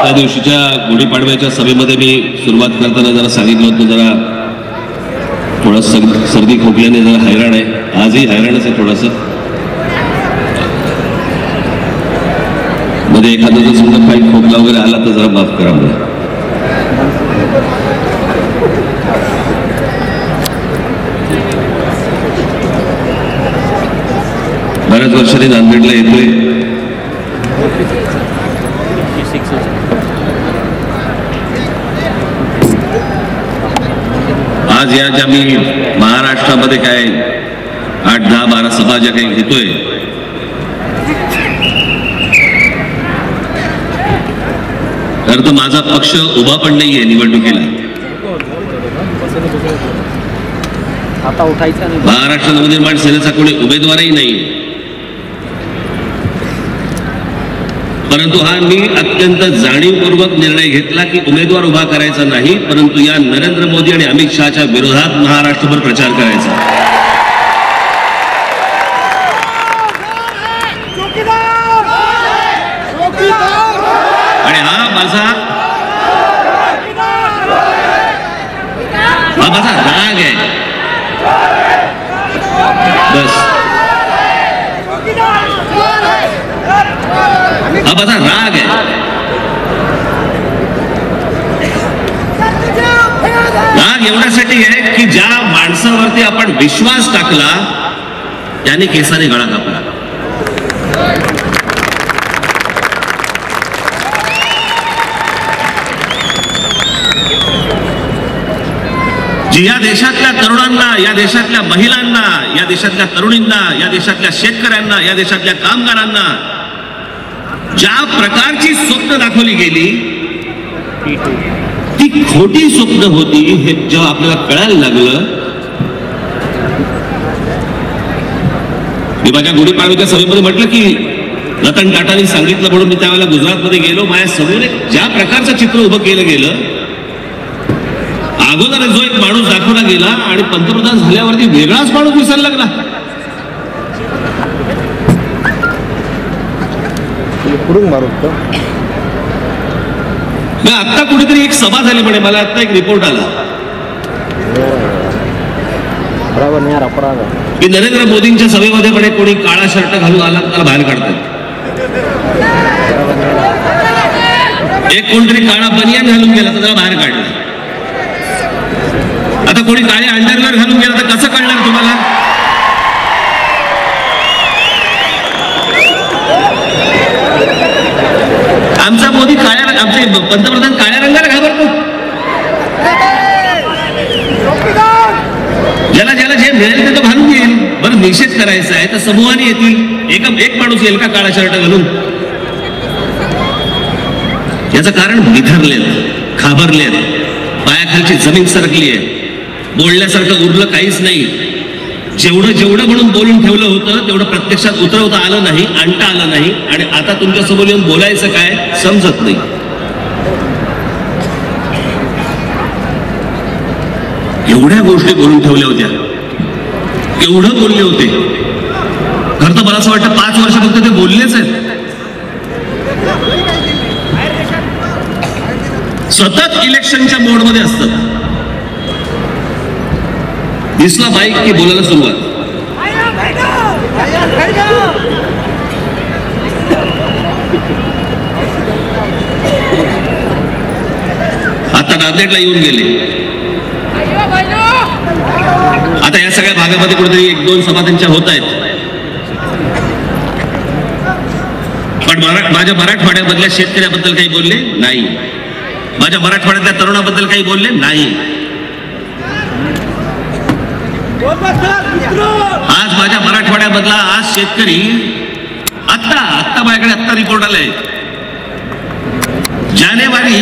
त्या दिवशीच्या गुढीपाडव्याच्या सभेमध्ये मी सुरुवात करताना जरा सांगितलं होतं, जरा थोडं सर्दी खोकल्याने जरा हैराण आहे, आजही हैराणच आहे थोडंसं. मध्ये एखादा जर समजा काही खोकला वगैरे आला तर जरा माफ करा मला. बऱ्याच वर्षांनी नांदेडला येतोय. आज या ज्या मी महाराष्ट्रामध्ये काय 8, 10, 12 सभा ज्या काही घेतोय, तर तो माझा पक्ष उभा पण नाहीये निवडणुकीला. महाराष्ट्र नवनिर्माण सेनेचा कोणी उमेदवारही नाही. परंतु हा मी अत्यंत जाणीवपूर्वक निर्णय घेतला की उमेदवार उभा करायचा नाही, परंतु या नरेंद्र मोदी आणि अमित शहाच्या विरोधात महाराष्ट्रभर प्रचार करायचा. आणि हा माझा राग आहे. बस हा माझा राग आहे. राग एवढ्यासाठी आहे की ज्या माणसावरती आपण विश्वास टाकला त्याने केसाने गळा कापला. या देशातल्या तरुणांना, या देशातल्या महिलांना, या देशातल्या तरुणींना, या देशातल्या शेतकऱ्यांना, या देशातल्या कामगारांना ज्या प्रकारची स्वप्न दाखवली गेली ती खोटी स्वप्न होती हे जेव्हा आपल्याला कळायला लागलं. मी माझ्या गुढीपाडव्याच्या सभेमध्ये म्हटलं की रतन टाटांनी सांगितलं म्हणून मी त्यावेळेला गुजरातमध्ये गेलो. माझ्या समोर ज्या प्रकारचं चित्र उभं केलं गेलं, अगोदर जो एक माणूस दाखवला गेला आणि पंतप्रधान झाल्यावरती वेगळाच माणूस दिसायला लागला. आता कुठेतरी एक सभा झाली म्हणे, मला आता एक रिपोर्ट आला की नरेंद्र मोदींच्या सभेमध्ये म्हणे कोणी काळा शर्ट घालून आला त्याला बाहेर काढतात. एक कोणतरी काळा बनियान घालून गेला तर त्याला बाहेर काढलं. आता कोणी काळे अंडरवेअर घालून गेला तर कसं कळणार तुम्हाला? आमचा मोदी आमचे पंतप्रधान काळ्या रंगाला घाबरतो. ज्याला ज्याला जे मिळेल ते तो घालून येईल. बरं, निषेध करायचा आहे तर समूहाने येतील. एक माणूस येईल का काळा शर्ट घालून? याचं कारण बिथरलेत, घाबरलेत, पायाखालची जमीन सरकली आहे, बोलण्यासारखं उरलं काहीच नाही. जेवढं म्हणून बोलून ठेवलं होतं तेवढं प्रत्यक्षात उतरवता आलं नाही, आणता आलं नाही. आणि आता तुमच्यासमोर येऊन बोलायचं काय समजत नाही. एवढ्या गोष्टी बोलून ठेवल्या होत्या, एवढं बोलले होते. खरं तर मला असं वाटतं 5 वर्ष फक्त ते बोललेच आहेत. सतत इलेक्शनच्या मोडमध्ये असतात. दिसला बाईक की बोलायला सुरुवात. आता नांदेडला येऊन गेले. आता या सगळ्या भागामध्ये कुठेतरी 1-2 सभा त्यांच्या होत आहेत. पण माझ्या मराठवाड्यामधल्या शेतकऱ्याबद्दल काही बोलले नाही. माझ्या मराठवाड्यातल्या तरुणाबद्दल काही बोलले नाही. आज माझ्या मराठवाड्यामधला आज शेतकरी आत्ता माझ्याकडे रिपोर्ट आलाय. जानेवारी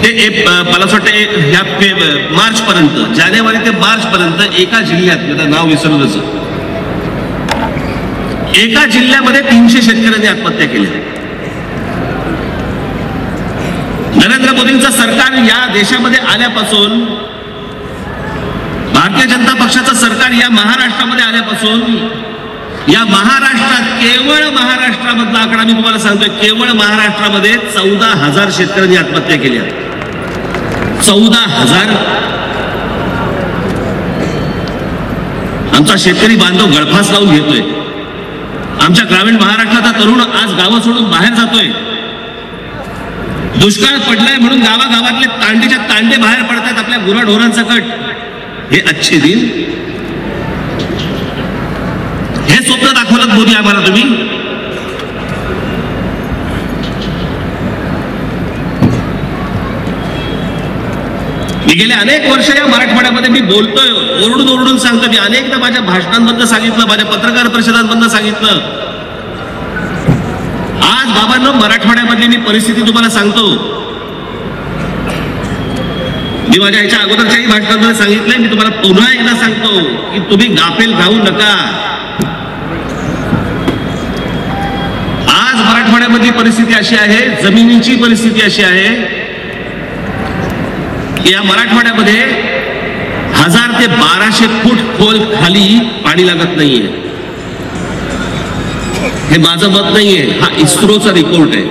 ते मला असं वाटतं मार्च पर्यंत, जानेवारी ते मार्च पर्यंत एका जिल्ह्यात, नाव विसरलंच, एका जिल्ह्यामध्ये 300 शेतकऱ्यांनी आत्महत्या केल्या. नरेंद्र मोदींचं सरकार या देशामध्ये आल्यापासून, भारतीय जनता पक्षाचं सरकार या महाराष्ट्रामध्ये आल्यापासून या महाराष्ट्रात, केवळ महाराष्ट्रामधला आकडा मी तुम्हाला सांगतोय, केवळ महाराष्ट्रामध्ये 14,000 शेतकऱ्यांनी आत्महत्या केल्या. 14,000. आमचा शेतकरी बांधव गळफास लावून घेतोय. आमच्या ग्रामीण महाराष्ट्राचा तरुण आज गावं सोडून बाहेर जातोय. दुष्काळ पडलाय म्हणून गावागावातले तांडेच्या तांडे बाहेर पडतात आपल्या गुराढोरांसकट. हे अच्छे दिन, हे स्वप्न दाखवलं मोदी आम्हाला तुम्ही. मी गेले अनेक वर्ष या मराठवाड्यामध्ये मी बोलतोय, ओरडून ओरडून सांगतो. मी अनेकदा माझ्या भाषणांमधनं सांगितलं, माझ्या पत्रकार परिषदांमधनं सांगितलं. आज बाबांनो, मराठवाड्यामधली मी परिस्थिती तुम्हाला सांगतो. मी माझ्या याच्या अगोदरच्याही भाषणांमध्ये सांगितलंय, मी तुम्हाला पुन्हा एकदा सांगतो की तुम्ही गाफील राहू नका. आज मराठवाड्यामधली परिस्थिती अशी आहे, जमिनीची परिस्थिती अशी आहे की या मराठवाड्यामध्ये 1000 ते 1200 फूट खोल खाली पाणी लागत नाहीये. हे माझं मत नाहीये, हा इस्रोचा रिपोर्ट आहे.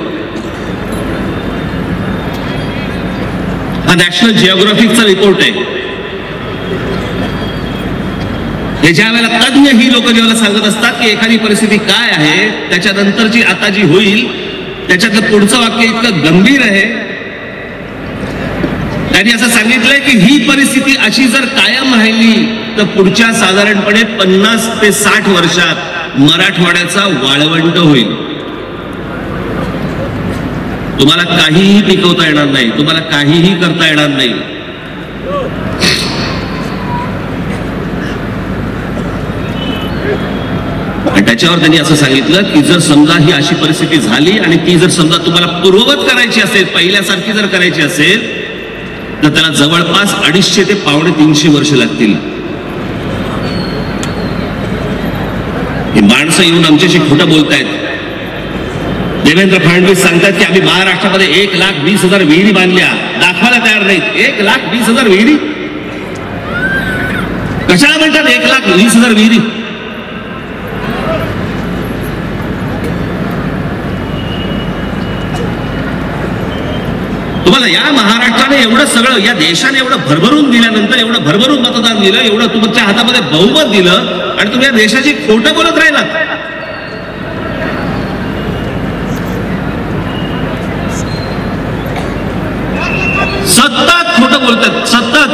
हा नॅशनल जिओग्राफिकचा रिपोर्ट आहे. हे ज्या वेळेला तज्ञ ही लोक जेव्हा सांगत असतात की एखादी परिस्थिती काय आहे, त्याच्यानंतरची आता जी होईल त्याच्यातलं पुढचं वाक्य इतकं गंभीर आहे. त्यांनी असं सांगितलंय की ही परिस्थिती अशी जर कायम राहिली तर पुढच्या साधारणपणे 50 ते 60 वर्षात मराठवाड्याचा वाळवंट होईल. तुम्हाला काहीही पिकवता येणार नाही, तुम्हाला काहीही करता येणार नाही. आणि त्याच्यावर त्यांनी असं सांगितलं की जर समजा ही अशी परिस्थिती झाली आणि ती जर समजा तुम्हाला पूर्ववत करायची असेल, पहिल्यासारखी जर करायची असेल, तर त्याला जवळपास 250 ते 350 वर्ष लागतील. ही माणसं येऊन आमच्याशी खोटं बोलतायत. देवेंद्र फडणवीस सांगतात की आम्ही महाराष्ट्रामध्ये 1,20,000 विहिरी बांधल्या, दाखवायला तयार नाहीत. 1,20,000 विहिरी कशाला म्हणतात? 1,20,000 विहिरी. तुम्हाला या महाराष्ट्राने एवढं सगळं, या देशाने एवढं भरभरून दिल्यानंतर, एवढं भरभरून मतदान दिलं, एवढं तुमच्या हातामध्ये बहुमत दिलं आणि तुम्ही या देशाची खोटं बोलत राहिलात. सतत खोटं बोलतात, सतत.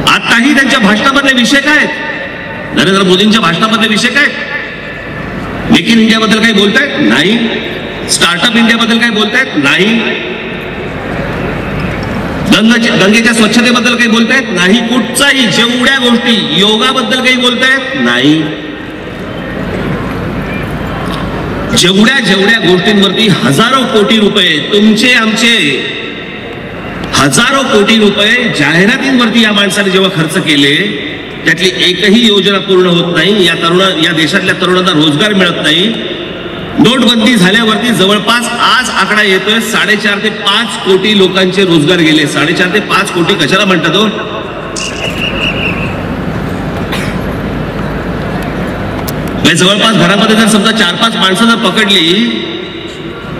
आताही त्यांच्या भाषणामधले विषय काय आहेत? नरेंद्र मोदींच्या भाषणामधले विषय काय? मेक इन इंडिया बद्दल काही बोलतायत? नाही. स्टार्टअप इंडिया बद्दल काही बोलतायत? नाही. गंगेच्या स्वच्छतेबद्दल काही बोलतायत? नाही. कुठचाही, जेवढ्या गोष्टी, योगाबद्दल काही बोलतायत? नाही. जेवढ्या गोष्टींवरती हजारो कोटी रुपये, तुमचे आमचे हजारो कोटी रुपये जाहिरातींवरती या माणसाने जेव्हा खर्च केले, त्यातली एकही योजना पूर्ण होत नाही. या देशातल्या तरुणांना रोजगार मिळत नाही. नोटबंदी झाल्यावरती जवळपास आज आकडा येतोय 4.5 ते 5 कोटी लोकांचे रोजगार गेले. 4.5 ते 5 कोटी कशाला म्हणतात हो? जवळपास घरामध्ये जर समजा 4-5 माणसं जर पकडली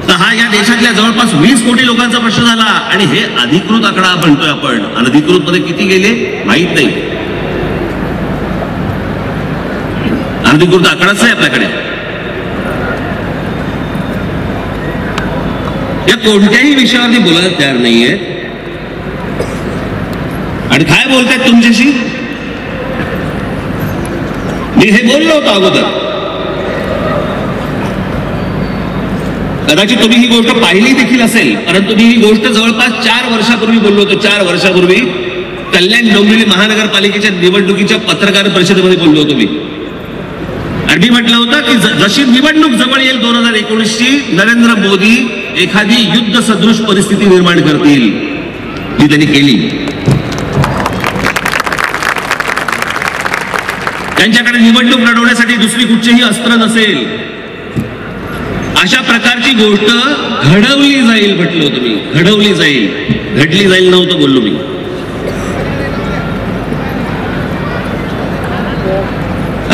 तर हा या देशातल्या जवळपास 20 कोटी लोकांचा प्रश्न झाला. आणि हे अधिकृत आकडा म्हणतोय आपण, अनधिकृत मध्ये किती गेले माहित नाही. अनधिकृत आकडाच आहे आपल्याकडे. या कोणत्याही विषयावरती बोलायला तयार नाहीये. आणि काय बोलतायत तुमच्याशी? मी हे बोललो होतो अगोदर. कदाचित तुम्ही ही गोष्ट पाहिली देखील असेल, परंतु मी ही गोष्ट जवळपास 4 वर्षापूर्वी बोललो होतो. 4 वर्षापूर्वी कल्याण डोंबिवली महानगरपालिकेच्या निवडणुकीच्या पत्रकार परिषदेमध्ये बोललो होतो मी. आणि मी म्हटलं होतं की जशी निवडणूक जवळ येईल 2019ची, नरेंद्र मोदी एखादी युद्ध सदृश परिस्थिती निर्माण करतील. ही त्यांनी केली. त्यांच्याकडे निवडणूक लढवण्यासाठी दुसरी कुठचीही अस्त्र नसेल. अशा प्रकारची गोष्ट घडवली जाईल म्हटलं होतं मी. घडवली जाईल, घडली जाईल नव्हतं बोललो मी.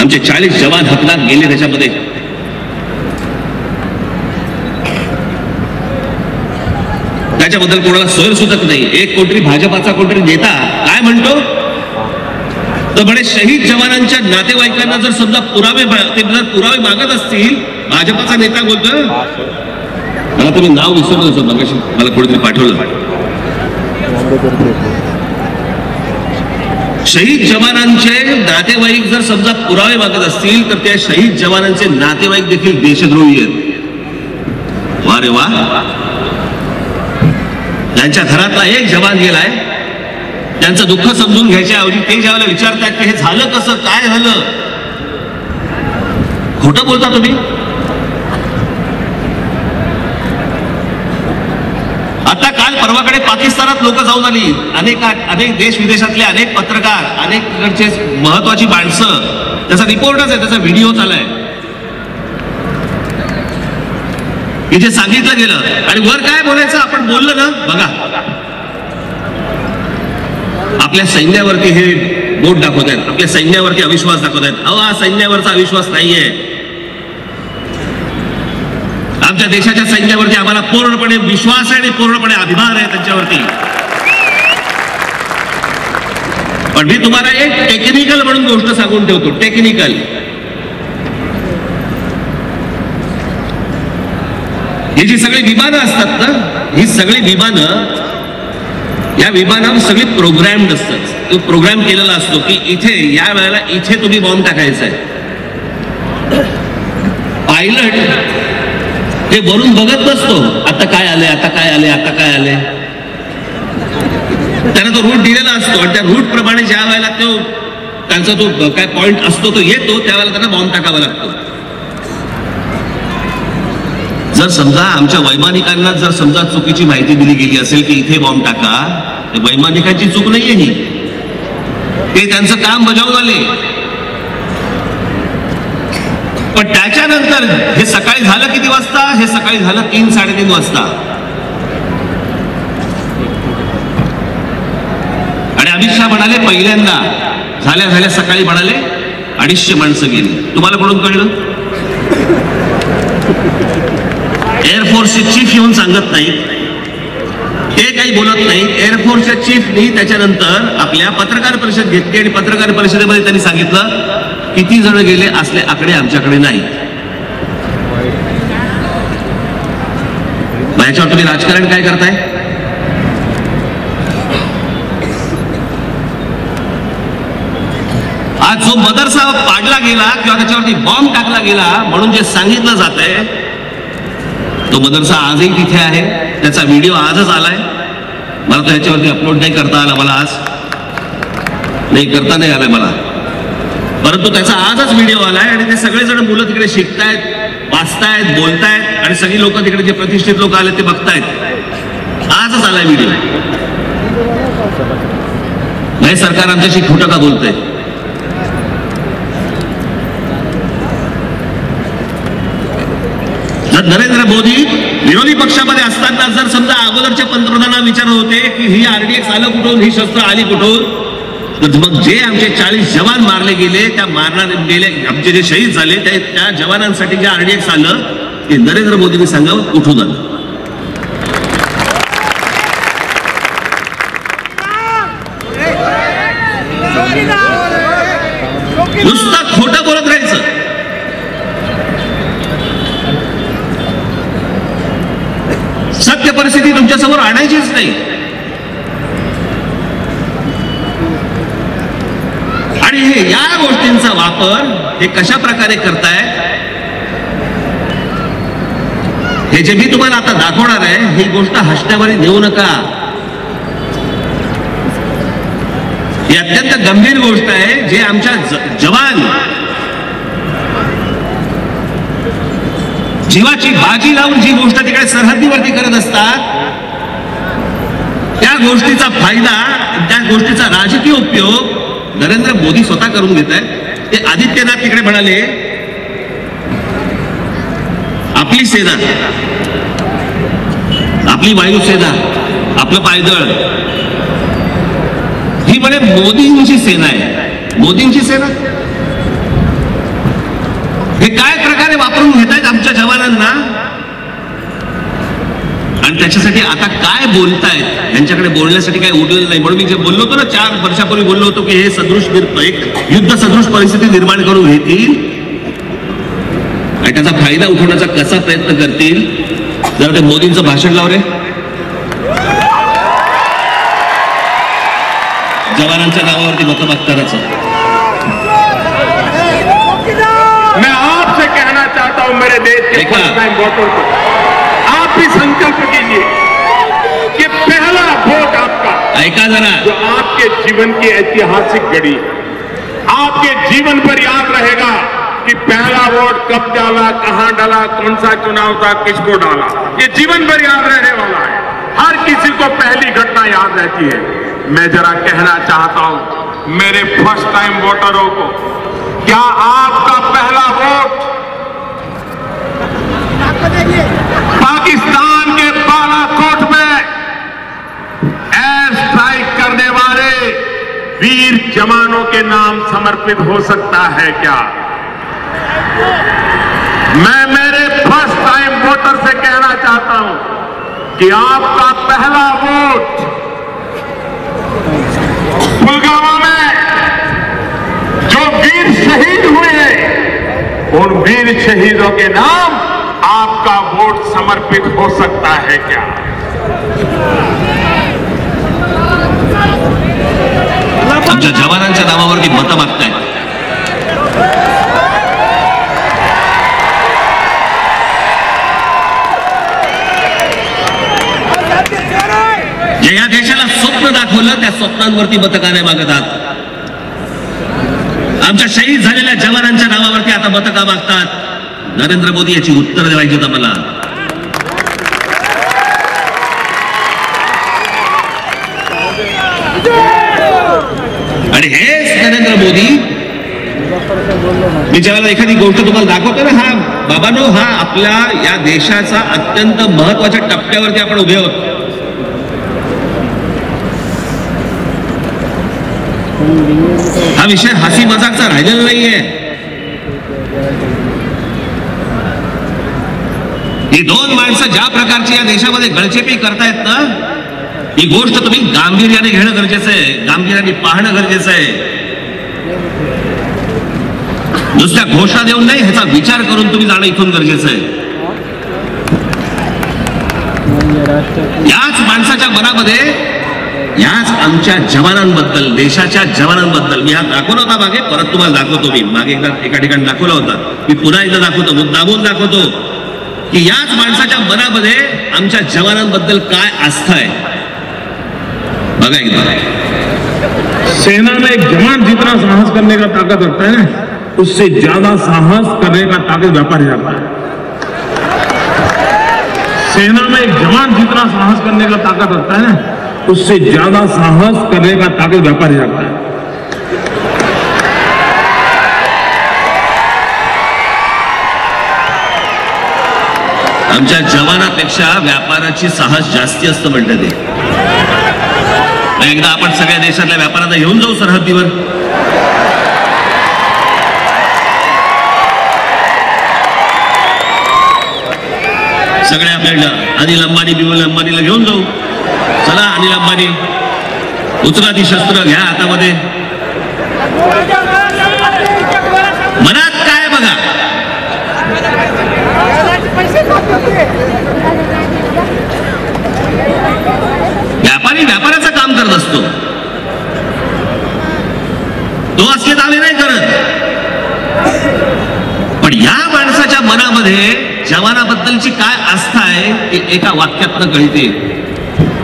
आमचे 40 जवान हकनात गेले त्याच्यामध्ये. त्याच्याबद्दल कोणाला सैरसुतक नाही. एक कोणतरी भाजपाचा कोणतरी नेता काय म्हणतो तर म्हणे शहीद जवानांच्या नातेवाईकांना जर समजा पुरावे मागत असतील, भाजपाचा नेता बोलतो, मला तुम्ही नाव विसरलं मगाशी, मला कोणीतरी पाठवलं. शहीद जवानांचे नातेवाईक जर समजा पुरावे मागत असतील तर त्या शहीद जवानांचे नातेवाईक देखील देशद्रोही आहेत. वा रे वा. त्यांच्या घरातला एक जवान गेलाय, त्यांचं दुःख समजून घ्यायच्या ऐवजी ते ज्यावेळेला विचारतात की हे झालं कसं, काय झालं, खोटं बोलता तुम्ही. आता काल परवाकडे पाकिस्तानात लोक जाऊन आली, अनेक देश विदेशातले अनेक पत्रकार, अनेक महत्वाची माणसं, त्याचा रिपोर्टच आहे, त्याचा व्हिडिओ चाललाय की जे सांगितलं गेलं. आणि वर काय बोलायचं आपण बोललं ना, बघा आपल्या सैन्यावरती हे बोट दाखवत आहेत, आपल्या सैन्यावरती अविश्वास दाखवत आहेत. अहो, हा सैन्यावरचा अविश्वास नाहीये. आमच्या देशाच्या सैन्यावरती आम्हाला पूर्णपणे विश्वास आहे आणि पूर्णपणे अभिमान आहे त्यांच्यावरती. पण मी तुम्हाला एक टेक्निकल म्हणून गोष्ट सांगून ठेवतो. टेक्निकल, ही जी सगळी विमानं असतात ना, ही सगळी विमानं, या विमानावर सगळी प्रोग्रॅम्ड असतात. तो प्रोग्राम केलेला असतो की इथे या वेळेला इथे तुम्ही बॉम्ब टाकायचा आहे. पायलट हे वरून बघत नसतो आता काय आले, आता काय आले, आता काय आले. त्याने तो रूट दिलेला असतो आणि त्या रूट प्रमाणे ज्या वेळेला तो त्यांचा तो काय पॉइंट असतो तो येतो, त्यावेळेला त्यांना बॉम्ब टाकावा लागतो. जर समजा आमच्या वैमानिकांना जर समजा चुकीची माहिती दिली गेली असेल की इथे बॉम्ब टाका, तर वैमानिकांची चूक नाहीये ही, ते त्यांचं काम बजावून आले. पण त्याच्यानंतर हे सकाळी झालं किती वाजता? हे सकाळी झालं 3-3:30 वाजता. आणि अमित शहा म्हणाले पहिल्यांदा झाल्या सकाळी म्हणाले 250 माणसं गेली. तुम्हाला कोणून कळलं? एअरफोर्सचे चीफ येऊन सांगत नाही, ते काही बोलत नाही. एअरफोर्सच्या चीफनी त्याच्यानंतर आपल्या पत्रकार परिषद घेतली आणि पत्रकार परिषदेमध्ये त्यांनी सांगितलं किती जण गेले असले आकडे आमच्याकडे नाही. याच्यावर तुम्ही राजकारण काय करताय? आज जो मदरसा पाडला गेला किंवा त्याच्यावरती बॉम्ब टाकला गेला म्हणून जे सांगितलं जात आहे, तो मदरसा आजही तिथे आहे. त्याचा व्हिडिओ आजच आलाय. मला तो ह्याच्यावरती अपलोड नाही करता आला, मला आज नाही करता नाही आलाय मला, परंतु त्याचा आजच व्हिडिओ आलाय. आणि ते सगळेजण मुलं तिकडे शिकतायत, वाचतायत, बोलतायत आणि सगळी लोक तिकडे जे प्रतिष्ठित लोक आले ते बघतायत. आजच आलाय व्हिडिओ. नाही सरकार आमच्याशी खोटं का बोलतंय? जर नरेंद्र मोदी विरोधी पक्षामध्ये असताना जर समजा अगोदरच्या पंतप्रधानांना विचारत होते की ही RDX आलं कुठून, ही शस्त्र आली कुठून, तर मग जे आमचे 40 जवान मारले गेले, त्या मारण्यात गेले आमचे जे शहीद झाले त्या जवानांसाठी जे RDX आलं ते नरेंद्र मोदींनी सांगावं कुठून आलं. नुसतं खोटं बोलत राहायचं. सत्य परिस्थिती तुमच्यासमोर आणायचीच नाही. आणि हे या गोष्टींचा वापर हे कशा प्रकारे करताय हे जे मी तुम्हाला आता दाखवणार आहे, ही गोष्ट हसण्यावारी नेऊ नका. ही अत्यंत गंभीर गोष्ट आहे. जे आमच्या जवान जीवाची बाजी लावून जी गोष्ट तिकडे सरहद्दीवरती करत असतात, त्या गोष्टीचा फायदा, त्या गोष्टीचा राजकीय उपयोग नरेंद्र मोदी स्वतः करून घेत आहेत. ते आदित्यनाथ तिकडे म्हणाले आपली सेना, आपली वायुसेना, आपलं पायदळ ही म्हणे मोदींची सेना आहे. मोदींची सेना हे काय प्रकारे वापरून घेतायत आमच्या जवानांना, आणि त्याच्यासाठी आता काय बोलतायत यांच्याकडे बोलण्यासाठी काय उरलेलं नाही. म्हणून मी जे बोललो होतो ना 4 वर्षापूर्वी बोललो होतो की हे सदृश एक युद्ध सदृश परिस्थिती निर्माण करून घेतील आणि त्याचा फायदा उठवण्याचा कसा प्रयत्न करतील. जरा ते मोदींचं भाषण लाव रे, जवानांच्या नावावरती मतं मागतानाचं. मैं आपसे कहना चाहता हूं मेरे देश के फर्स्ट टाइम वोटर को, आप भी संकल्प कीजिए कि पहला वोट आपका, ऐका जरा, जो आपके जीवन की ऐतिहासिक घड़ी, आपके जीवन पर याद रहेगा कि पहला वोट कब डाला, कहां डाला, कौन सा चुनाव था, किसको डाला, ये जीवन भर याद रहने वाला है. हर किसी को पहली घटना याद रहती है. मैं जरा कहना चाहता हूं मेरे फर्स्ट टाइम वोटरों को, क्या आपका पहला वोट पाकिस्तान के बालाकोट में एयर स्ट्राइक करने वाले वीर जवानों के नाम समर्पित हो सकता है क्या? मैं मेरे फर्स्ट टाइम वोटर से कहना चाहता हूं कि आपका पहला वोट पुलवामा में जो वीर शहीद हुए हैं, उन वीर शहीदों के नाम आपका वोट समर्पित हो सकता है क्या? आमच्या जवानांच्या नावावरती मतं मागतायत. जे या देशाला स्वप्न दाखवलं त्या स्वप्नांवरती मतं का नाही मागत आहात? आमच्या शहीद झालेल्या जवानांच्या नावावरती आता मतं का मागतात? नरेंद्र मोदी याची उत्तर द्यायची आम्हाला. आणि हेच नरेंद्र मोदी, मी ज्यावेळेला एखादी गोष्ट तुम्हाला दाखवतो ना, हा बाबांनो, हा आपल्या या देशाचा अत्यंत महत्वाच्या टप्प्यावरती आपण उभे आहोत. हा विषय हसी मजाकचा राहिलेला नाहीये. ही 2 माणसं ज्या प्रकारची या देशामध्ये गळचेपी करतायत ना, ही गोष्ट तुम्ही गांभीर्याने घेणं गरजेचं आहे, गांभीर्याने पाहणं गरजेचं आहे. नुसत्या घोषणा देऊन नाही, ह्याचा विचार करून तुम्ही जाणं इथून गरजेचं आहे. याच माणसाच्या मनामध्ये, याच आमच्या जवानांबद्दल, देशाच्या जवानांबद्दल, मी हा दाखवला होता मागे, परत तुम्हाला दाखवतो. मी मागे एकदा एका ठिकाणी दाखवला होता, मी पुन्हा एकदा दाखवतो, मुद्दामून दाखवतो की याच माणसाच्या मनामध्ये आमच्या जवानांबद्दल काय आस्था आहे. बघा एकदा. सेना में एक जवान जितना साहस करने का ताकत रखता है ना, उससे ज्यादा साहस करने का ताकत व्यापारी रखता है. सेना में एक जवान जितना साहस करने का ताकत रखता है ना, उससे ज्यादा साहस करने का ताकत व्यापारी रखता है. आमच्या जवानापेक्षा व्यापाराची साहस जास्ती असतं म्हणते ते. एकदा आपण सगळ्या देशातल्या व्यापाऱ्यांना घेऊन जाऊ सरहद्दीवर. सगळ्या आपल्या अनिल अंबानी, बिमल अंबानीला घेऊन जाऊ. चला अनिल अंबानी, उचला ती शस्त्र, घ्या हातामध्ये. मनात काय बघा. व्यापारी व्यापाराचं काम करत असतो, तो असले दावे नाही करत. पण या माणसाच्या मनामध्ये जवानाबद्दलची काय आस्था आहे ती एका वाक्यातनं कळते.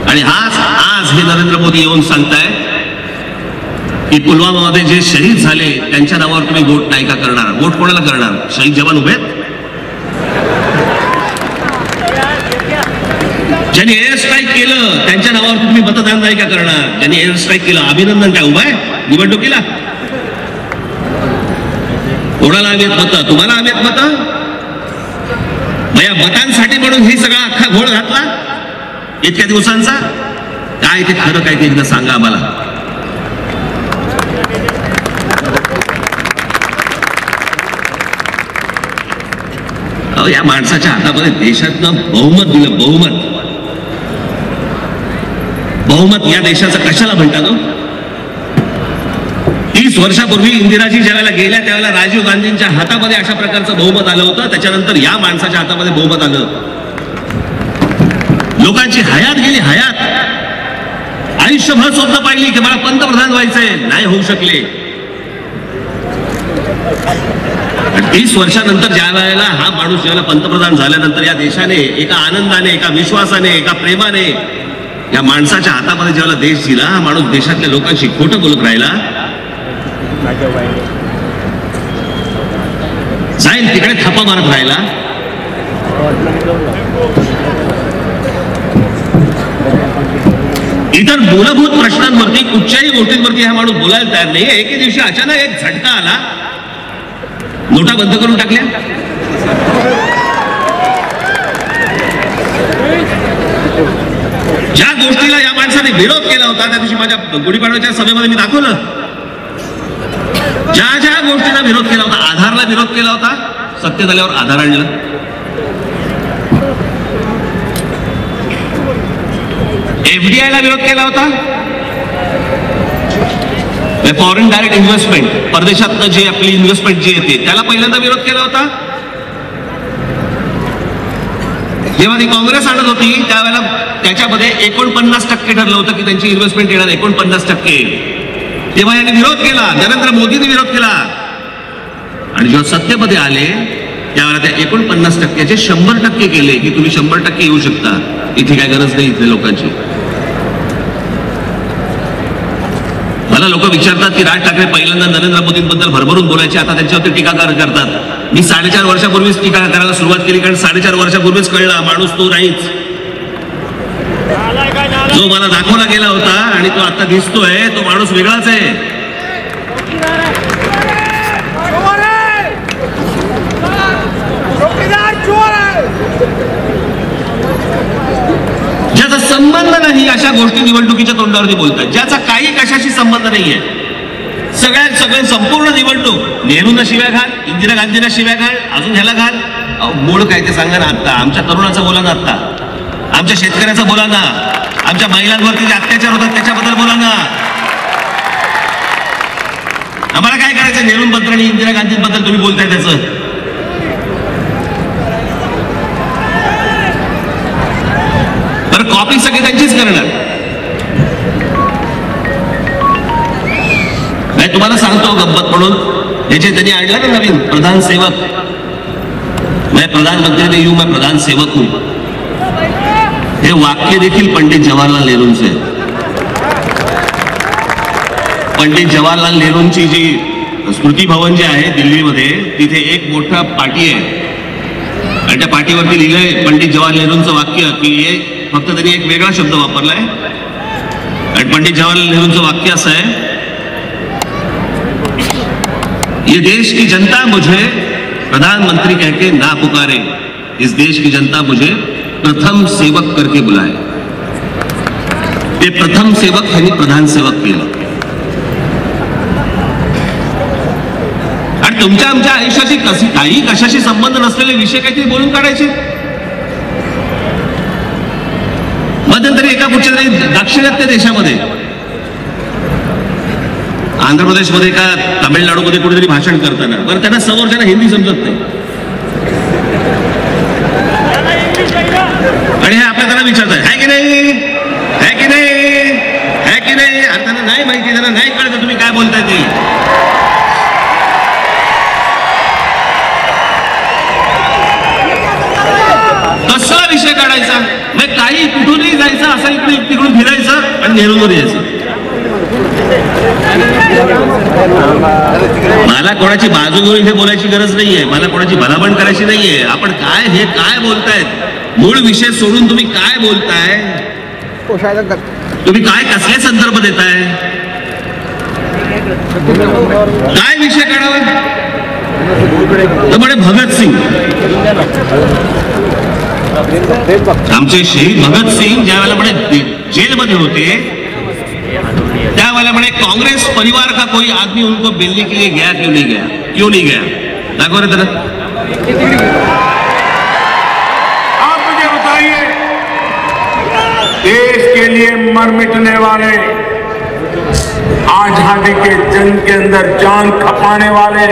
आणि आज हे नरेंद्र मोदी येऊन सांगताय की पुलवामामध्ये जे शहीद झाले त्यांच्या नावावर तुम्ही वोट नाही का करणार? वोट कोणाला करणार? शहीद जवान उभेत, ज्यांनी एअर स्ट्राईक केलं त्यांच्या नावावर तुम्ही मतदान नाही का करणार? ज्यांनी एअर स्ट्राईक केलं अभिनंदन काय उभा आहे निवडणुकीला? कोणाला हवेत मतं? तुम्हाला हवेत मतं? मग या मतांसाठी म्हणून ही सगळा अख्खा घोळ घातला इतक्या दिवसांचा? काय ते खरं काय ते एकदा सांगा आम्हाला. या माणसाच्या हातामध्ये देशातनं बहुमत दिलं. बहुमत या देशाचं कशाला म्हणतात? 30 वर्षापूर्वी इंदिराजी ज्यावेळेला गेल्या त्यावेळेला राजीव गांधींच्या हातामध्ये अशा प्रकारचं बहुमत आलं होतं. त्याच्यानंतर या माणसाच्या हातामध्ये बहुमत आलं. लोकांची हयात गेली, हयात आयुष्यभर स्वप्न पाहिली की मला पंतप्रधान व्हायचंय, नाही होऊ शकले. 30 वर्षानंतर ज्या वेळेला हा माणूस ज्यावेळेला पंतप्रधान झाल्यानंतर या देशाने एका आनंदाने, एका विश्वासाने, एका प्रेमाने या माणसाच्या हातामध्ये ज्यावेळेला देश दिला, हा माणूस देशातल्या लोकांशी खोटं बोलत राहिला. जाईल तिकडे थापा मारत राहिला. इतर मूलभूत प्रश्नांवरती कुठच्याही गोष्टींवरती हा माणूस बोलायला तयार नाही. एके दिवशी अचानक एक झटका आला, नोटा बंद करून टाकल्या. ज्या गोष्टीला या माणसाने विरोध केला होता त्या दिवशी माझ्या गुढीपाडव्याच्या सभेमध्ये मी दाखवलं. ज्या ज्या गोष्टीला विरोध केला होता, आधारला विरोध केला होता, सत्तेत आल्यावर आधार आणलं. एफडीआय ला विरोध केला होता, फॉरेन डायरेक्ट इन्व्हेस्टमेंट, परदेशात जे आपली इन्व्हेस्टमेंट जी येते त्याला पहिल्यांदा विरोध केला होता. जेव्हा ती काँग्रेस आणत होती त्यावेळेला त्याच्यामध्ये 49% ठरलं होतं की त्यांची इन्व्हेस्टमेंट येणार 49%. तेव्हा यांनी विरोध केला, नरेंद्र मोदींनी विरोध केला. आणि जेव्हा सत्तेमध्ये आले त्यावेळेला त्या 49%चे 100% केले की तुम्ही 100% येऊ शकता, इथे काय गरज नाही इथल्या लोकांची. मला लोक विचारतात की राज ठाकरे पहिल्यांदा नरेंद्र मोदींबद्दल भरभरून बोलायचे, आता त्यांच्यावरती टीका करतात. मी 4.5 वर्षापूर्वीच टीका करायला सुरुवात केली, कारण 4.5 वर्षापूर्वीच कळला माणूस तो नाहीच जो मला दाखवला गेला होता आणि तो आता दिसतोय, तो माणूस वेगळाच आहे. ज्याचा संबंध नाही अशा गोष्टी निवडणुकीच्या तोंडावरती बोलतात, ज्याचा काही कशाशी संबंध नाहीये. सगळे संपूर्ण निवडणूक नेहरूंना शिव्या घाल, इंदिरा गांधींना शिव्या घाल, अजून ह्याला घाल. मूळ काय ते सांगा ना. आता आमच्या तरुणाचं बोला ना, आता आमच्या शेतकऱ्याचं बोला ना, आमच्या महिलांवरती जे अत्याचार होतात त्याच्याबद्दल बोला ना. आम्हाला काय करायचं? नेहरूंबद्दल आणि इंदिरा गांधींबद्दल तुम्ही बोलताय त्याचं. बरं, कॉपी सगळी त्यांचीच करणार. नाही, तुम्हाला सांगतो गंमत म्हणून, हे जे त्यांनी आणलं ना नवीन प्रधान सेवक, मैं प्रधानमंत्री नहीं हूं, मैं प्रधान सेवक हूं, हे वाक्य देखील पंडित जवाहरलाल नेहरूंचे. पंडित जवाहरलाल नेहरूंची जी स्मृती भवन जे आहे दिल्लीमध्ये, तिथे एक मोठा पाटी आहे आणि त्या पाटीवरती लिहिलंय पंडित जवाहरलाल नेहरूंचं वाक्य, की हे फक्त त्यांनी एक वेगळा शब्द वापरलाय. आणि पंडित जवाहरलाल नेहरूंचं वाक्य असं आहे, ये देश की जनता मुझे प्रधानमंत्री कहके ना पुकारे, इस देश की जनता मुझे प्रथम सेवक करके बुलाए. ते प्रथम सेवक यांनी प्रधान सेवक केलं. आणि तुमच्या आमच्या आयुष्याची काही कशाशी संबंध नसलेले विषय काहीतरी बोलून काढायचे. मध्यंतरी एका कुठच्या तरी दाक्षिणात्य देशामध्ये, आंध्र प्रदेशमध्ये का तामिळनाडूमध्ये कुठेतरी भाषण करताना, बरं त्यांना समोरच्याला हिंदी समजत नाही आणि हे आपल्या त्यांना विचारतात, आहे की नाही, आहे की नाही, आहे की नाही. आणि त्यांना नाही माहिती, त्यांना नाही कळत तुम्ही काय बोलताय ते. कसला विषय काढायचा? मग काही कुठूनही जायचं, असं इकडे तिकडून फिरायचं आणि नेहरूंवर यायचं. मला कोणाची बाजू घेऊन इथे बोलायची गरज नाहीये, मला कोणाची भलाबण करायची नाहीये. आपण काय हे काय बोलतायत, मूळ विषय सोडून तुम्ही काय बोलताय, तुम्ही काय कसले संदर्भ देताय, काय विषय काढावा. तर म्हणे भगतसिंग, आमचे शहीद भगतसिंग ज्या वेळेला म्हणे जेलमध्ये होते त्यावेळेला म्हणे कांग्रेस परिवार का कोई आदमी उनको मिलने के लिए गया, क्यों नहीं गया, क्यों नहीं गया. दाखव रे त्याला. देश के लिए मर मिटने वाले, आजादी के जंग के अंदर जान खपाने वाले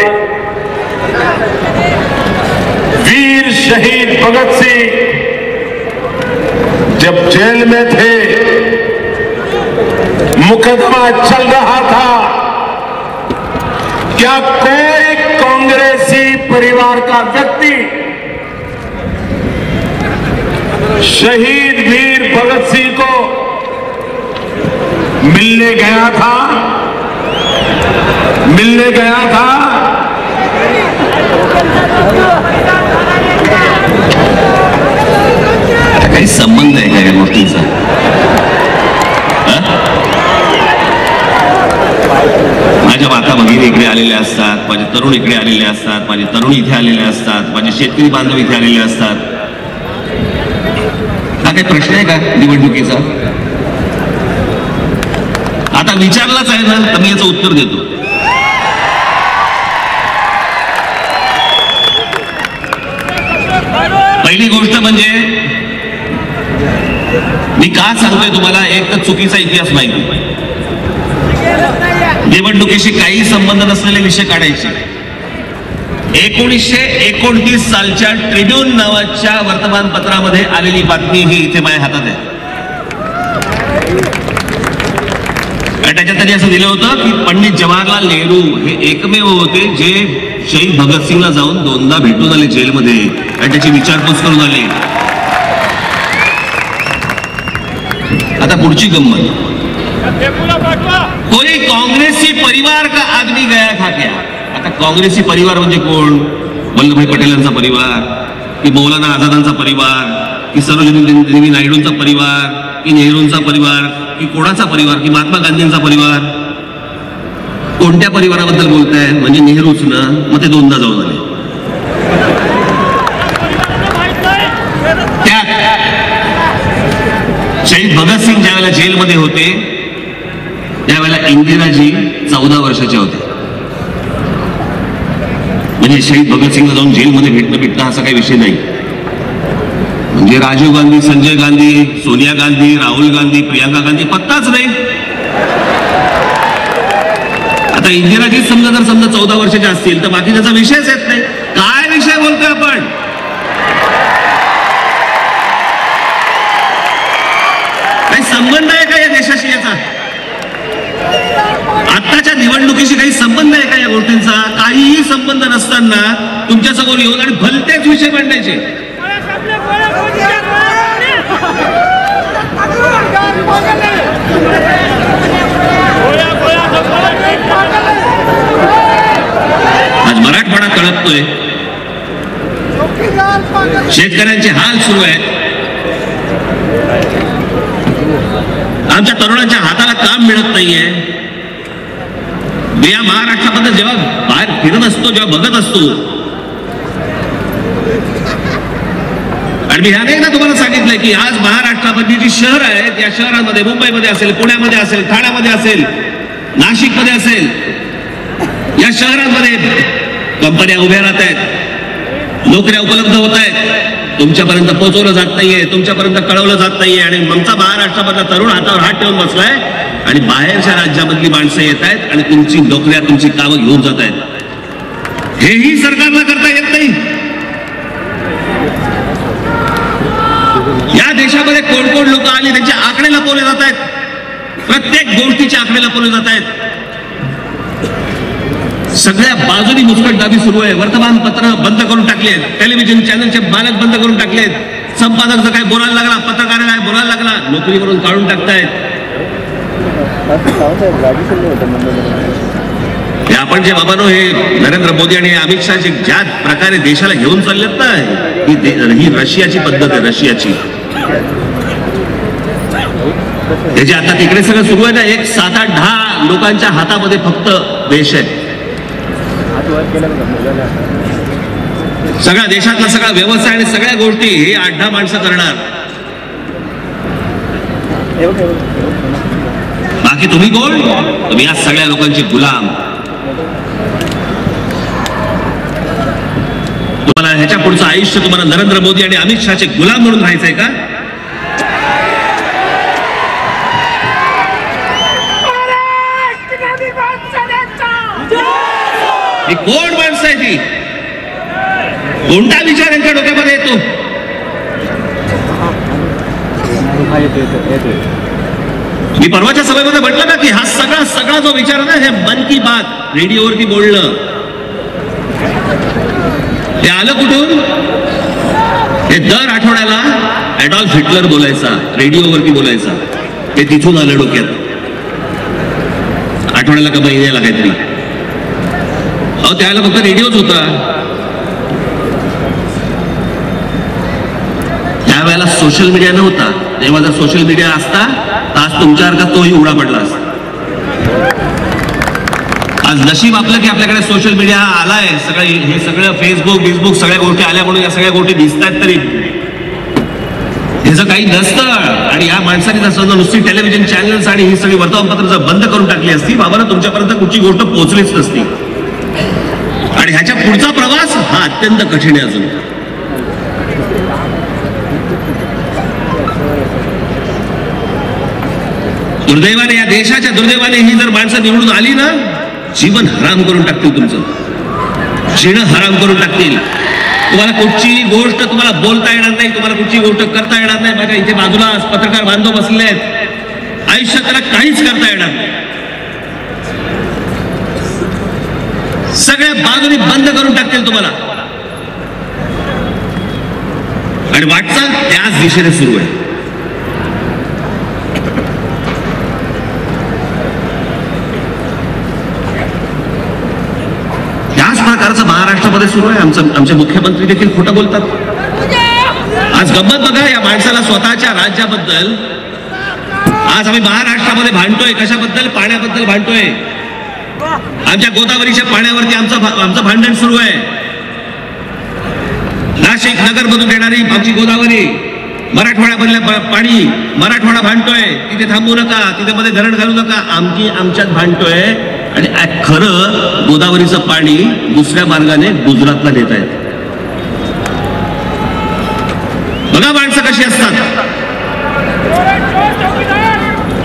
वीर शहीद भगत सिंह जब जेल में थे, मुकदमा चल रहा था, क्या कोई कांग्रेसी परिवार का व्यक्ति शहीद वीर भगत सिंह को मिलने गया था? आता काही संबंध आहे का या गोष्टींचा? माझ्या माता भगिनी इकडे आलेल्या असतात, माझे तरुण इकडे आलेले असतात, माझे तरुण इथे आलेले असतात, माझे शेतकरी बांधव इथे आलेले असतात. हा काही प्रश्न आहे का निवडणुकीचा? आता विचारलाच आहे ना, तर मी याचं उत्तर देतो. पहिली गोष्ट म्हणजे मी का सांगतोय तुम्हाला, एक तर चुकीचा इतिहास माहिती, निवडणुकीशी काही संबंध नसलेले विषय काढायचे. 1929 सालच्या ट्रिब्यून नावाच्या वर्तमानपत्रामध्ये आलेली बातमी ही इथे माझ्या हातात आहे. त्याच्यात त्यांनी असं दिलं होतं की पंडित जवाहरलाल नेहरू हे एकमेव होते जे शहीद भगतसिंगला जाऊन 2दा भेटून आले जेलमध्ये आणि त्याची विचारपूस करून आले. आता पुढची गंमत, कोई कांग्रेसी परिवार का आदमी गया था क्या? आता काँग्रेसी परिवार म्हणजे कोण? वल्लभभाई पटेलांचा परिवार, की मौलाना आझादांचा परिवार, की सरोजिनी देवी नायडूंचा परिवार, की नेहरूंचा परिवार, की कोणाचा परिवार, की महात्मा गांधींचा परिवार? कोणत्या परिवाराबद्दल बोलताय? म्हणजे नेहरूच ना, मग ते 2दा जाऊन आले. त्यात शहीद भगतसिंग ज्यावेळेला जेलमध्ये होते त्यावेळेला इंदिराजी 14 वर्षाच्या होत्या. म्हणजे शहीद भगतसिंगला जाऊन जेलमध्ये भेटणं असा काही विषय नाही. म्हणजे राजीव गांधी, संजय गांधी, सोनिया गांधी, राहुल गांधी, प्रियांका गांधी पत्ताच नाही. आता इंदिराजी समजा 14 वर्षाच्या असतील तर बाकी त्याचा विषयच येत नाही. काय विषय बोलतोय आपण? काही संबंध आहे का या देशाशी याचा? आताच्या निवडणुकीशी काही संबंध आहे का या गोष्टींचा? काहीही संबंध नसताना तुमच्या समोर येऊन आणि भलतेच विषय मांडायचे. आज मराठवाडा तळपतोय, शेतकऱ्यांचे हाल सुरू आहेत, आमच्या तरुणांच्या हाताला काम मिळत नाहीये. या महाराष्ट्राबद्दल जेव्हा बाहेर फिरत असतो, जेव्हा बघत असतो, आणि मी अनेकदा तुम्हाला सांगितलंय की आज महाराष्ट्रामधली जी शहरं आहेत, या शहरांमध्ये मुंबईमध्ये असेल, पुण्यामध्ये असेल, ठाण्यामध्ये असेल, नाशिकमध्ये असेल, या शहरांमध्ये कंपन्या उभ्या राहत आहेत, नोकऱ्या उपलब्ध होत आहेत, तुमच्यापर्यंत पोहोचवलं जात नाहीये, तुमच्यापर्यंत कळवलं जात नाहीये. आणि आमचा महाराष्ट्रामधला तरुण हातावर हात ठेवून बसलाय आणि बाहेरच्या राज्यामधली माणसं येत आहेत आणि तुमची नोकऱ्या, तुमची कामं घेऊन जात आहेत. हेही सरकारला करता येत नाही. या देशामध्ये कोण कोण लोक आली त्यांचे आकडे लपवले जात आहेत, प्रत्येक गोष्टीचे आकडे लपवले जात आहेत. सगळ्या बाजूनी मुस्कटदाबी सुरू आहे. वर्तमानपत्र बंद करून टाकलेत, टेलिव्हिजन चॅनलचे मालक बंद करून टाकलेत, संपादक जर काय बोलायला लागला, पत्रकार काय बोलायला लागला, नोकरीवरून काढून टाकतायत. आपण जे बाबांनो हे नरेंद्र मोदी आणि अमित शहा जे ज्या प्रकारे देशाला घेऊन चाललेत ना, ही रशियाची पद्धत आहे, रशियाची. त्याचे आता तिकडे सगळं सुरू आहे ना, एक 7-8-10 लोकांच्या हातामध्ये फक्त देश आहे. सगळ्या देशातला सगळा व्यवसाय आणि सगळ्या गोष्टी हे 8-10 माणसं करणार. बाकी तुम्ही कोण? तुम्ही या सगळ्या लोकांचे गुलाम. तुम्हाला ह्याच्या पुढचं आयुष्य तुम्हाला नरेंद्र मोदी आणि अमित शहाचे गुलाम म्हणून राहायचंय का? कोणता विचार यांच्या डोक्यामध्ये येतो? मी परवाच्या सभेमध्ये म्हटलं ना की हा सगळा जो विचार आहे ना, हे मन की बात रेडिओवरती बोलणं, हे आलं कुठून? हे दर आठवड्याला ॲडॉल्फ हिटलर बोलायचा, रेडिओवरती बोलायचा, ते तिथून आलं डोक्यात. आठवड्याला का महिन्याला काहीतरी. अहो त्याला फक्त रेडिओच होता. त्यावेळेला सोशल मीडिया नव्हता. तेव्हा जर सोशल मीडिया असता तर आज तुमच्यासारखा तोही उडा पडला असता. आज नशीब आपलं की आपल्याकडे सोशल मीडिया आलाय. हे सगळं फेसबुक सगळ्या गोष्टी आल्या म्हणून या सगळ्या गोष्टी दिसतात. तरी ह्याचं काही नसतं. आणि या माणसाने जर समजा नुसती टेलिव्हिजन चॅनल्स आणि ही सगळी वर्तमानपत्र जर बंद करून टाकली असती, बाबा तुमच्यापर्यंत कुठची गोष्ट पोहोचलीच नसती. आणि ह्याच्या पुढचा प्रवास हा अत्यंत कठीण आहे. अजून दुर्दैवाने, या देशाच्या दुर्दैवाने ही जर माणसं निवडून आली ना, जीवन हराम करून टाकतील. तुमचं जीणं हराम करून टाकतील. तुम्हाला कुठची गोष्ट तुम्हाला बोलता येणार नाही, तुम्हाला कुठची गोष्ट करता येणार नाही. माझ्या इथे बाजूला पत्रकार बांधव बसले आहेत. आयुष्यात त्याला काहीच करता येणार नाही. सगळ्या बाजूनी बंद करून टाकतील तुम्हाला. आणि वाटचाल त्याच दिशेने सुरू आहे. त्याच प्रकारचं महाराष्ट्रामध्ये सुरू आहे. आमचे मुख्यमंत्री देखील खोटं बोलतात. आज गंमत बघा, या माणसाला स्वतःच्या राज्याबद्दल आज आम्ही महाराष्ट्रामध्ये भांडतोय. कशाबद्दल? पाण्याबद्दल भांडतोय. आमच्या गोदावरीच्या पाण्यावरती आमचं भांडण सुरू आहे. नाशिक नगर मधून येणारी आमची गोदावरी, मराठवाड्यामधलं पाणी मराठवाडा भांडतोय. तिथे थांबू नका, तिथे मध्ये धरण घालू नका. आमच्यात भांडतोय. आणि खरं गोदावरीचं पाणी दुसऱ्या मार्गाने गुजरातला नेत आहेत. बघा माणसं कशी असतात.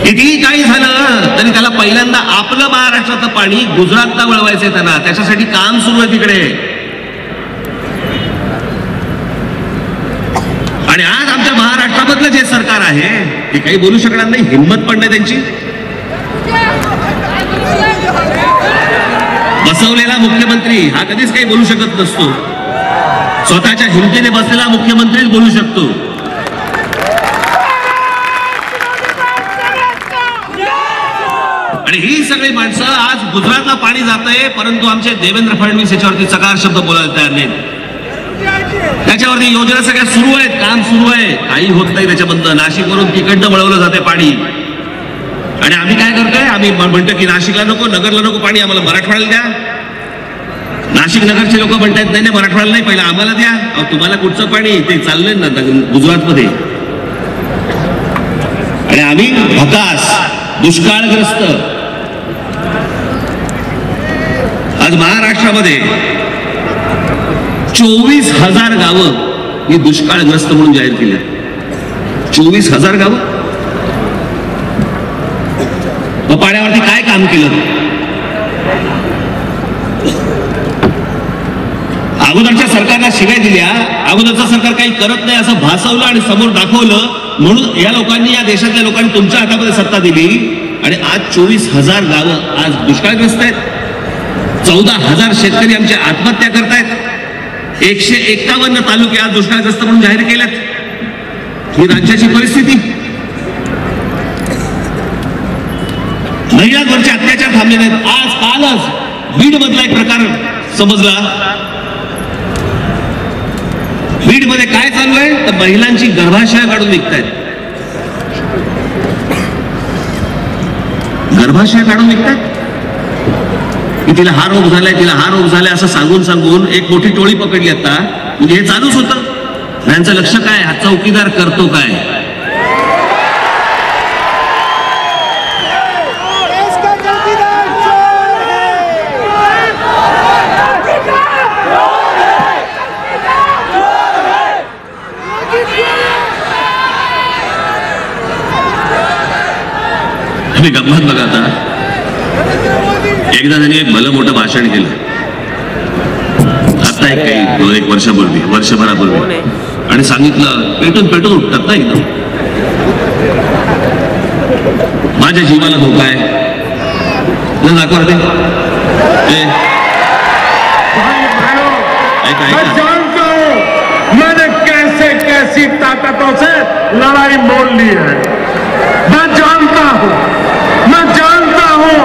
कितीही काही झालं तरी त्याला पहिल्यांदा आपलं महाराष्ट्राचं पाणी गुजरातला वळवायचंय. त्यांना त्याच्यासाठी काम सुरू आहे तिकडे. आणि आज आमच्या महाराष्ट्रामधलं जे सरकार आहे ते काही बोलू शकणार नाही. हिंमत पण नाही त्यांची. बसवलेला मुख्यमंत्री हा कधीच काही बोलू शकत नसतो. स्वतःच्या हिमतीने बसलेला मुख्यमंत्रीच बोलू शकतो. आणि ही सगळी माणसं आज गुजरातला पाणी जातंय, परंतु आमचे देवेंद्र फडणवीस याच्यावरती चकार शब्द बोलायला तयार नाहीत. त्याच्यावरती योजना सगळ्या सुरू आहेत, काम सुरू आहे. काही होत नाही त्याच्याबद्दल. नाशिकवरून तिकडनं वळवलं जाते पाणी. आणि आम्ही काय करतोय? आम्ही म्हणतो की नाशिकला नको, नगरला नको पाणी, आम्हाला मराठवाड्याला द्या. नाशिक नगरचे लोक म्हणतात नाही नाही मराठवाड्याला नाही, पहिला आम्हाला द्या. तुम्हाला कुठचं पाणी? ते चाललंय ना गुजरातमध्ये. आणि आम्ही भकास दुष्काळग्रस्त. आज महाराष्ट्रामध्ये 24,000 गावं ही दुष्काळग्रस्त म्हणून जाहीर केली. 24,000 गावं. पाण्यावरती काय काम केलं? अगोदरच्या सरकारला शिव्या दिल्या. अगोदरचं सरकार काही करत नाही असं भासवलं आणि समोर दाखवलं. म्हणून या लोकांनी, या देशातल्या लोकांनी तुमच्या हातामध्ये सत्ता दिली. आणि आज 24,000 गावं आज दुष्काळग्रस्त आहेत. 14,000 शेतकरी आमच्या आत्महत्या करतायत. 151 तालुके आज दुष्काळग्रस्त म्हणून जाहीर केलेत. ही राज्याची परिस्थिती. महिलांवरचे अत्याचार थांबले नाहीत. आज कालच बीड मधला एक प्रकार समजला. बीड मध्ये काय चालू आहे तर महिलांची गर्भाशय काढून विकतायत. गर्भाशय काढून विकतात. की तिला हा रोग झालाय, तिला हा रोग झालाय असं सांगून एक मोठी टोळी पकडली आता. म्हणजे हे चालूच होतं. यांचं लक्ष काय? हा चौकीदार करतो काय? गंमत बघा. आता एकदा त्यांनी एक भलं मोठं भाषण केलं. आता नाही काही 1 वर्षापूर्वी, वर्षभरापूर्वी, आणि सांगितलं पेटून पेटून उठतात ना इथं. माझ्या जीवाला धोका आहे ना, दाखवा ते. मैं जानता हूं मैंने कैसे कैसी ताकतों से लड़ाई मोल ली है. मैं जानता हूं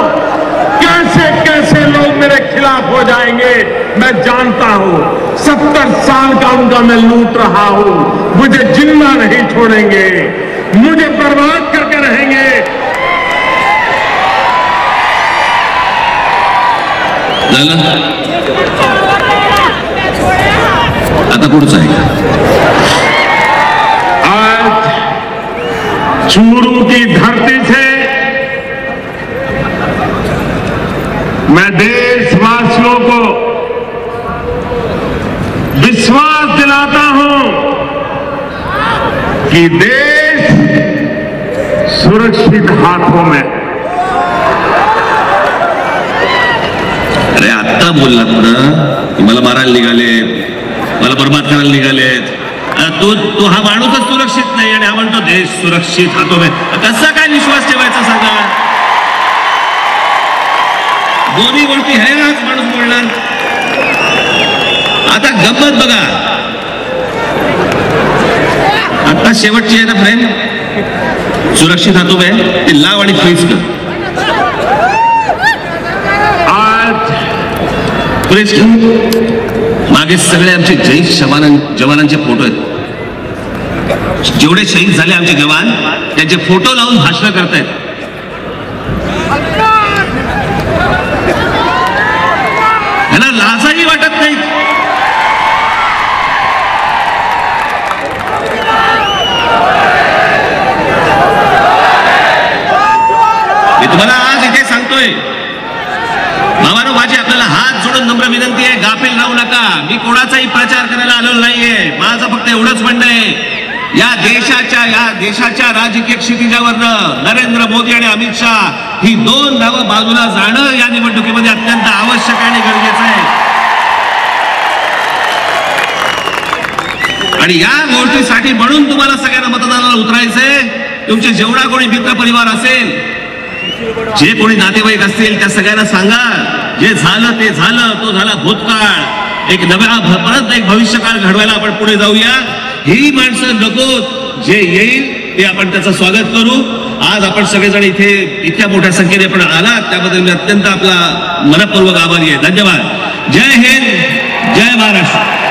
कैसे कैसे लोग मेरे खिलाफ हो जाएंगे. मैं जानता हूं 70 साल का उनका मैं लूट रहा हूं. मुझे जिंदा नहीं छोड़ेंगे, मुझे बर्बाद करके रहेंगे. आता पुढचं आहे. आज चूरू की धरती से मैं देशवासियों को विश्वास दिलाता हूं कि देश सुरक्षित हाथों में. अरे आत्ता बोललात ना की मला मारायला निघालेत, मला बर्बाद करायला निघालेत. तो हा माणूसच सुरक्षित नाही आणि हा म्हणतो देश सुरक्षित हातो में. कसा काय विश्वास ठेवायचा सांगा. दोन्ही गोष्टी आहे नाच माणूस बोलणार. आता गंमत बघा, आता शेवटची आहे ना फ्रेम, सुरक्षित हातो में, ते लाव आणि फ्रीज कर. मागे सगळे आमचे जवानांचे फोटो आहेत. जेवढे शहीद झाले आमचे जवान त्यांचे फोटो लावून भाषण करतायत. त्यांना लाजही वाटत नाही. मी तुम्हाला आज इथे सांगतोय भावानो, माझी आपल्याला हात जोडून नम्र विनंती आहे, गाफील राहू नका. मी कोणाचाही प्रचार करायला आलेलो नाहीये. माझं फक्त एवढंच म्हणणं आहे, या देशाच्या राजकीय क्षितिजावरनं नरेंद्र मोदी आणि अमित शाह ही 2 नावं बाजूला जाणं या निवडणुकीमध्ये अत्यंत आवश्यक आणि गरजेचं आहे. आणि या गोष्टीसाठी म्हणून तुम्हाला सगळ्यांना मतदानाला उतरायचंय. तुमचे जेवढा कोणी मित्र परिवार असेल, जे कोणी नातेवाईक असतील, त्या सगळ्यांना सांगा जे झालं ते झालं, तो झाला भूतकाळ. एक नव्या परत एक भविष्यकाळ घडवायला आपण पुढे जाऊया. ही माणसं नको, जे येईल ते आपण त्याचं स्वागत करू. आज आपण सगळेजण इथे इतक्या मोठ्या संख्येने आपण आलात त्याबद्दल मी अत्यंत आपला मनपूर्वक आभारी आहे. धन्यवाद. जय हिंद, जय महाराष्ट्र.